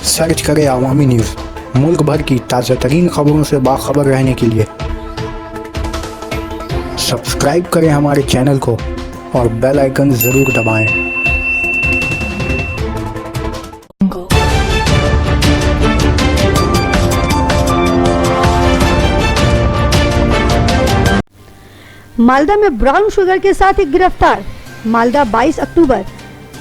Search करें अवामी news. मुल्क भर की ताज़ा तरीन खबरों से बाखबर रहने के लिए सब्सक्राइब करें हमारे चैनल को और बेल आइकन ज़रूर दबाएं। मालदा में ब्राउन शुगर के साथ एक गिरफ्तार। मालदा 22 अक्टूबर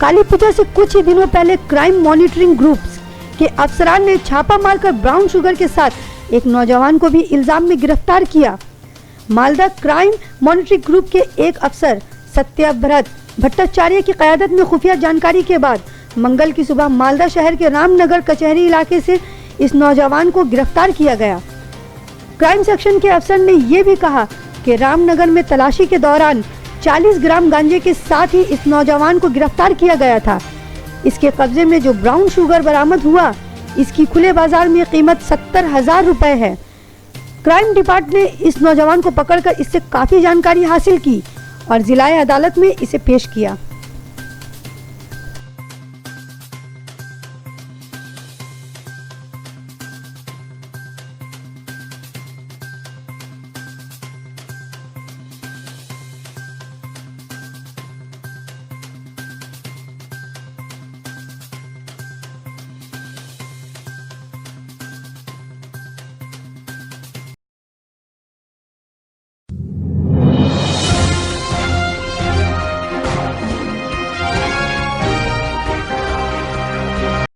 काली पूजा से कुछ ही दिनों पहले क्राइम मॉनिटरिंग ग्रुप्स के अफसरान ने छापा मारकर ब्राउन शुगर के साथ एक नौजवान को भी इल्जाम में गिरफ्तार किया। मालदा क्राइम मॉनिटरिंग ग्रुप के एक अफसर सत्यव्रत भट्टाचार्य की क़यादत में खुफिया जानकारी के बाद मंगल की सुबह मालदा शहर के रामनगर कचहरी इलाके से इस नौजवान को गिरफ्तार किया गया। क्राइम सेक्शन के अफसर ने यह भी कहा कि रामनगर में तलाशी के दौरान 40 ग्राम गांजे के साथ ही इस नौजवान को गिरफ्तार किया गया था। इसके कब्जे में जो ब्राउन शुगर बरामद हुआ, इसकी खुले बाजार में कीमत 70,000 रुपए है। क्राइम डिपार्टमेंट ने इस नौजवान को पकड़कर इससे काफी जानकारी हासिल की और जिला अदालत में इसे पेश किया।